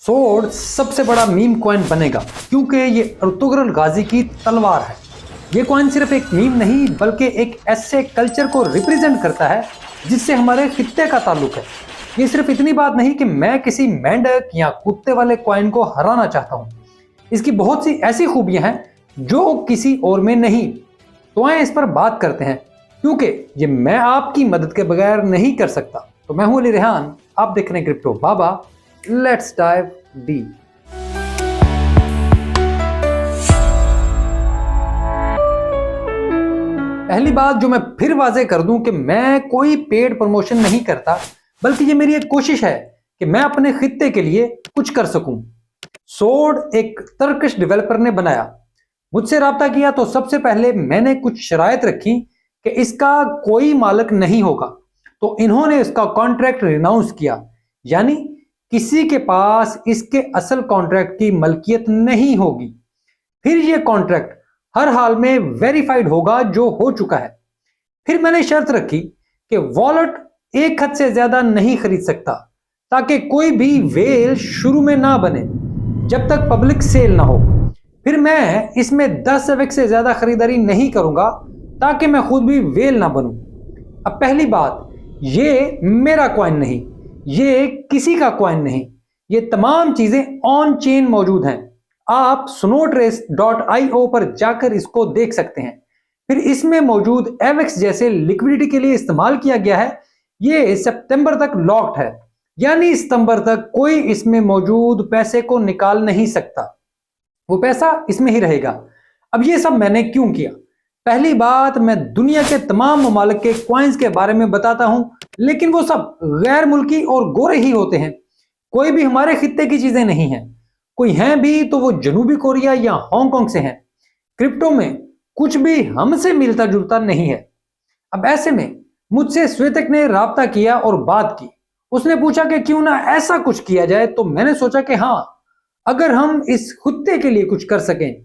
सोड सबसे बड़ा मीम कॉइन बनेगा क्योंकि ये अर्तुगरुल गाजी की तलवार है। ये कॉइन सिर्फ एक मीम नहीं बल्कि एक ऐसे कल्चर को रिप्रेजेंट करता है जिससे हमारे खित्ते का ताल्लुक है। ये सिर्फ इतनी बात नहीं कि मैं किसी मेंढक या कुत्ते वाले कॉइन को हराना चाहता हूँ। इसकी बहुत सी ऐसी खूबियां हैं जो किसी और में नहीं। तो आए इस पर बात करते हैं क्योंकि ये मैं आपकी मदद के बगैर नहीं कर सकता। तो मैं हूं अली रेहान, आप देख रहे हैं crypto Baba. Let's dive deep. पहली बात जो मैं फिर वाजे कर दूं कि मैं कोई पेड प्रमोशन नहीं करता, बल्कि ये मेरी एक कोशिश है कि मैं अपने खित्ते के लिए कुछ कर सकूं। सोड एक टर्किश डेवलपर ने बनाया। मुझसे राब्ता किया तो सबसे पहले मैंने कुछ शराइत रखी कि इसका कोई मालिक नहीं होगा, तो इन्होंने इसका कॉन्ट्रैक्ट रिनाउंस किया, यानी किसी के पास इसके असल कॉन्ट्रैक्ट की मलकियत नहीं होगी। फिर यह कॉन्ट्रैक्ट हर हाल में वेरीफाइड होगा जो हो चुका है। फिर मैंने शर्त रखी कि वॉलेट एक हद से ज्यादा नहीं खरीद सकता ताकि कोई भी वेल शुरू में ना बने जब तक पब्लिक सेल ना हो। फिर मैं इसमें 10 एवेक्स से ज्यादा खरीदारी नहीं करूंगा ताकि मैं खुद भी वेल ना बनूं। अब पहली बात, ये मेरा कॉइन नहीं, ये किसी का कॉइन नहीं, ये तमाम चीजें ऑन चेन मौजूद हैं। आप snowtrace.io पर जाकर इसको देख सकते हैं। फिर इसमें मौजूद एवेक्स जैसे लिक्विडिटी के लिए इस्तेमाल किया गया है। ये सितंबर तक लॉक्ड है, यानी सितंबर तक कोई इसमें मौजूद पैसे को निकाल नहीं सकता, वो पैसा इसमें ही रहेगा। अब ये सब मैंने क्यों किया? पहली बात, मैं दुनिया के तमाम ममालिक के कॉइन्स के बारे में बताता हूं, लेकिन वो सब गैर मुल्की और गोरे ही होते हैं। कोई भी हमारे खित्ते की चीजें नहीं है। कोई हैं भी तो वो जनूबी कोरिया या हांगकांग से हैं। क्रिप्टो में कुछ भी हमसे मिलता जुलता नहीं है। अब ऐसे में मुझसे श्वेतक ने राब्ता किया और बात की। उसने पूछा कि क्यों ना ऐसा कुछ किया जाए। तो मैंने सोचा कि हाँ, अगर हम इस कुत्ते के लिए कुछ कर सकें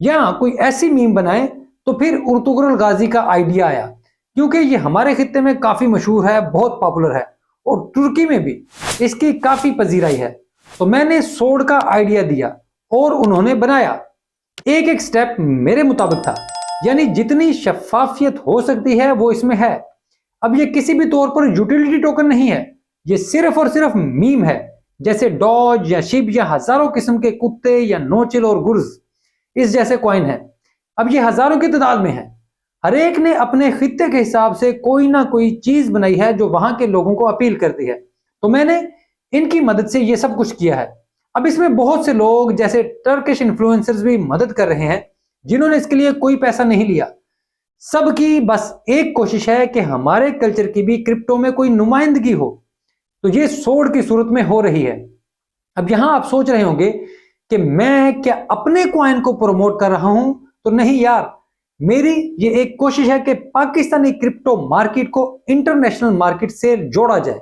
या कोई ऐसी मीम बनाए, तो फिर अर्तुगरुल गाजी का आइडिया आया क्योंकि ये हमारे खित्ते में काफी मशहूर है, बहुत पॉपुलर है और तुर्की में भी इसकी काफी पजीराई है। तो मैंने सोड का आइडिया दिया और उन्होंने बनाया। एक एक स्टेप मेरे मुताबिक था, यानी जितनी शफाफियत हो सकती है वो इसमें है। अब ये किसी भी तौर पर यूटिलिटी टोकन नहीं है, ये सिर्फ और सिर्फ मीम है, जैसे डॉज या शिब या हजारों किस्म के कुत्ते या नोचिल और गुर्ज इस जैसे कॉइन है। अब ये हजारों की तादाद में है। हर एक ने अपने खित्ते के हिसाब से कोई ना कोई चीज बनाई है जो वहां के लोगों को अपील करती है। तो मैंने इनकी मदद से ये सब कुछ किया है। अब इसमें बहुत से लोग जैसे टर्किश इन्फ्लुएंसर्स भी मदद कर रहे हैं जिन्होंने इसके लिए कोई पैसा नहीं लिया। सबकी बस एक कोशिश है कि हमारे कल्चर की भी क्रिप्टो में कोई नुमाइंदगी हो। तो ये सोड की सूरत में हो रही है। अब यहां आप सोच रहे होंगे कि मैं क्या अपने कॉइन को प्रमोट कर रहा हूं? तो नहीं यार, मेरी ये एक कोशिश है कि पाकिस्तानी क्रिप्टो मार्केट को इंटरनेशनल मार्केट से जोड़ा जाए।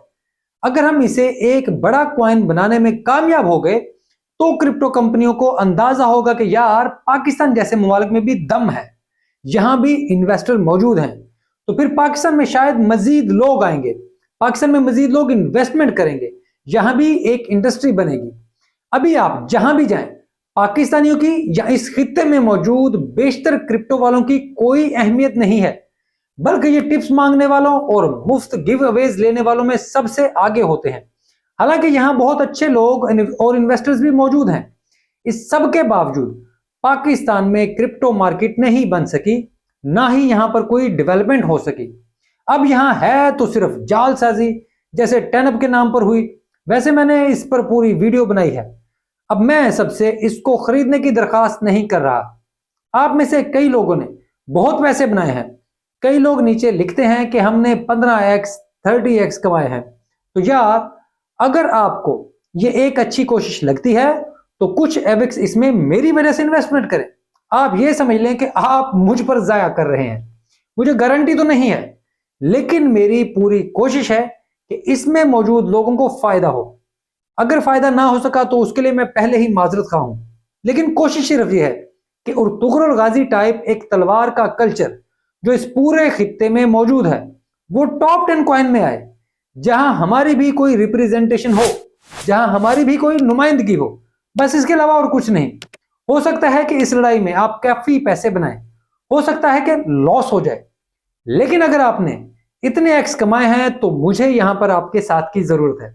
अगर हम इसे एक बड़ा कॉइन बनाने में कामयाब हो गए तो क्रिप्टो कंपनियों को अंदाजा होगा कि यार पाकिस्तान जैसे ममालिक में भी दम है, यहां भी इन्वेस्टर मौजूद हैं। तो फिर पाकिस्तान में शायद मजीद लोग आएंगे, पाकिस्तान में मजीद लोग इन्वेस्टमेंट करेंगे, यहां भी एक इंडस्ट्री बनेगी। अभी आप जहां भी जाएं, पाकिस्तानियों की या इस खित्ते में मौजूद बेशतर क्रिप्टो वालों की कोई अहमियत नहीं है, बल्कि ये टिप्स मांगने वालों और मुफ्त गिव अवेज लेने वालों में सबसे आगे होते हैं। हालांकि यहाँ बहुत अच्छे लोग और इन्वेस्टर्स भी मौजूद हैं। इस सब के बावजूद पाकिस्तान में क्रिप्टो मार्केट नहीं बन सकी, ना ही यहाँ पर कोई डेवलपमेंट हो सकी। अब यहाँ है तो सिर्फ जालसाजी, जैसे टेनअप के नाम पर हुई। वैसे मैंने इस पर पूरी वीडियो बनाई है। अब मैं सबसे इसको खरीदने की दरखास्त नहीं कर रहा। आप में से कई लोगों ने बहुत पैसे बनाए हैं। कई लोग नीचे लिखते हैं कि हमने 15x 30x कमाए हैं। तो यार, अगर आपको ये एक अच्छी कोशिश लगती है तो कुछ एवेक्स इसमें मेरी वजह से इन्वेस्टमेंट करें। आप ये समझ लें कि आप मुझ पर जाया कर रहे हैं। मुझे गारंटी तो नहीं है, लेकिन मेरी पूरी कोशिश है कि इसमें मौजूद लोगों को फायदा हो। अगर फायदा ना हो सका तो उसके लिए मैं पहले ही माजरत खा हूं, लेकिन कोशिश सिर्फ यह है कि अर्तुगरुल गाजी टाइप एक तलवार का कल्चर जो इस पूरे खित्ते में मौजूद है वो टॉप 10 कॉइन में आए, जहां हमारी भी कोई रिप्रेजेंटेशन हो। जहां हमारी भी कोई नुमाइंदगी हो, बस इसके अलावा और कुछ नहीं। हो सकता है कि इस लड़ाई में आप काफी पैसे बनाएं, हो सकता है कि लॉस हो जाए, लेकिन अगर आपने इतने एक्स कमाए हैं तो मुझे यहां पर आपके साथ की जरूरत है।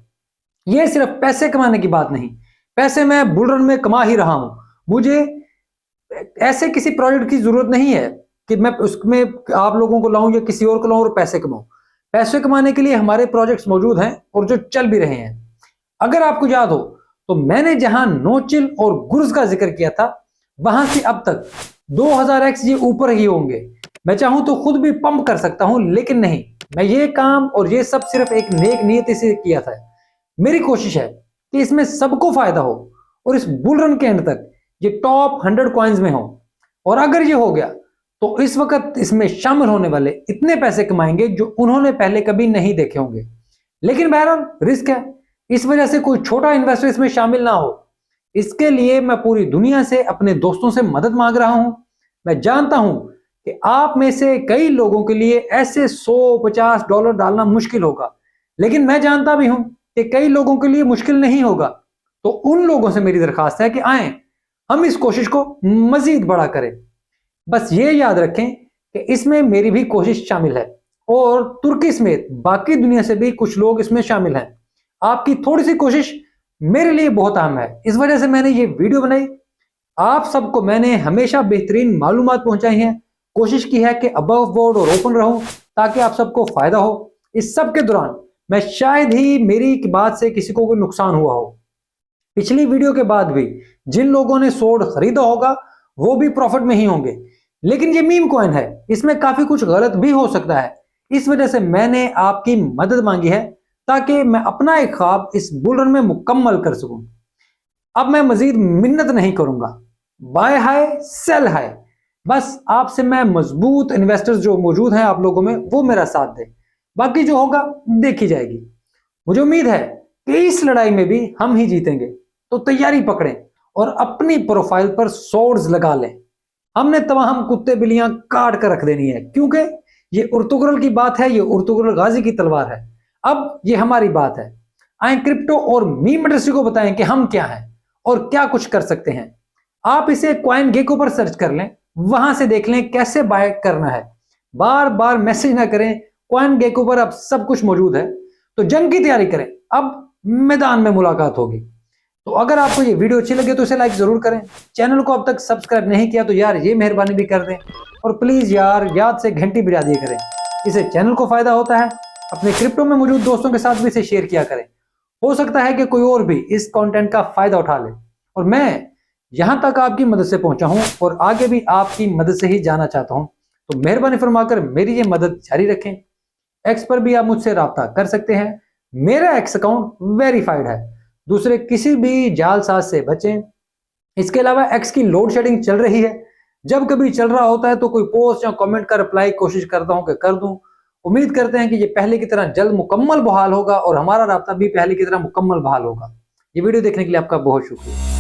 यह सिर्फ पैसे कमाने की बात नहीं, पैसे मैं बुल रन में कमा ही रहा हूं, मुझे ऐसे किसी प्रोजेक्ट की जरूरत नहीं है कि मैं उसमें आप लोगों को लाऊं या किसी और को लाऊं और पैसे कमाऊं। पैसे कमाने के लिए हमारे प्रोजेक्ट्स मौजूद हैं और जो चल भी रहे हैं। अगर आपको याद हो तो मैंने जहां नोचिल और गुर्ज का जिक्र किया था, वहां से अब तक 2000x ये ऊपर ही होंगे। मैं चाहूं तो खुद भी पंप कर सकता हूं, लेकिन नहीं, मैं ये काम और ये सब सिर्फ एक नेक नियति से किया था। मेरी कोशिश है कि इसमें सबको फायदा हो और इस बुल रन के एंड तक ये टॉप 100 कॉइन्स में हो। और अगर ये हो गया तो इस वक्त इसमें शामिल होने वाले इतने पैसे कमाएंगे जो उन्होंने पहले कभी नहीं देखे होंगे। लेकिन बहरहाल रिस्क है, इस वजह से कोई छोटा इन्वेस्टर इसमें शामिल ना हो। इसके लिए मैं पूरी दुनिया से अपने दोस्तों से मदद मांग रहा हूं। मैं जानता हूं कि आप में से कई लोगों के लिए ऐसे $100-50 डालना मुश्किल होगा, लेकिन मैं जानता भी हूं कि कई लोगों के लिए मुश्किल नहीं होगा। तो उन लोगों से मेरी दरखास्त है कि आए हम इस कोशिश को मजीद बड़ा करें। बस ये याद रखें कि इसमें मेरी भी कोशिश शामिल है और तुर्की समेत बाकी दुनिया से भी कुछ लोग इसमें शामिल हैं। आपकी थोड़ी सी कोशिश मेरे लिए बहुत अहम है, इस वजह से मैंने ये वीडियो बनाई। आप सबको मैंने हमेशा बेहतरीन मालूमात पहुंचाई हैं, कोशिश की है कि अबव बोर्ड और ओपन रहूं ताकि आप सबको फायदा हो। इस सब के दौरान मैं शायद ही मेरी बात से किसी को कोई नुकसान हुआ हो। पिछली वीडियो के बाद भी जिन लोगों ने सोड खरीदा होगा वो भी प्रॉफिट में ही होंगे, लेकिन ये मीम कॉइन है, इसमें काफी कुछ गलत भी हो सकता है। इस वजह से मैंने आपकी मदद मांगी है ताकि मैं अपना एक ख्वाब इस बुल रन में मुकम्मल कर सकूं। अब मैं मजीद मिन्नत नहीं करूंगा, बाय हाय सेल हाय। बस आपसे मैं मजबूत इन्वेस्टर्स जो मौजूद हैं आप लोगों में, वो मेरा साथ दें, बाकी जो होगा देखी जाएगी। मुझे उम्मीद है कि इस लड़ाई में भी हम ही जीतेंगे, तो तैयारी पकड़ें और अपनी प्रोफाइल पर सोर्ड्स लगा लें। हमने तमाम कुत्ते बिल्लियां काट कर रख देनी है, क्योंकि ये उर्तुगरल की बात है, ये उर्तुगरल गाजी की तलवार है। अब ये हमारी बात है। आए क्रिप्टो और मीम इंडस्ट्री को बताएं कि हम क्या हैं और क्या कुछ कर सकते हैं। आप इसे कॉइन गेको पर सर्च कर लें, वहां से देख लें कैसे बाय करना है। बार बार मैसेज ना करें, कॉइन गेको पर अब सब कुछ मौजूद है। तो जंग की तैयारी करें, अब मैदान में मुलाकात होगी। तो अगर आपको ये वीडियो अच्छी लगे तो इसे लाइक जरूर करें। चैनल को अब तक सब्सक्राइब नहीं किया तो यार ये मेहरबानी भी कर दें, और प्लीज यार याद से घंटी बजा दिया करें, इससे चैनल को फायदा होता है। अपने क्रिप्टो में मौजूद दोस्तों के साथ भी इसे शेयर किया करें, हो सकता है कि कोई और भी इस कंटेंट का फायदा उठा ले। और मैं यहां तक आपकी मदद से पहुंचा हूं और आगे भी आपकी मदद से ही जाना चाहता हूं, तो मेहरबानी फरमाकर मेरी ये मदद जारी रखें। एक्स पर भी आप मुझसे राब्ता कर सकते हैं, मेरा एक्स अकाउंट वेरीफाइड है। दूसरे किसी भी जालसाज से बचें। इसके अलावा एक्स की लोड शेडिंग चल रही है, जब कभी चल रहा होता है तो कोई पोस्ट या कमेंट का रिप्लाई कोशिश करता हूं कि कर दूं। उम्मीद करते हैं कि ये पहले की तरह जल्द मुकम्मल बहाल होगा और हमारा राब्ता भी पहले की तरह मुकम्मल बहाल होगा। ये वीडियो देखने के लिए आपका बहुत शुक्रिया।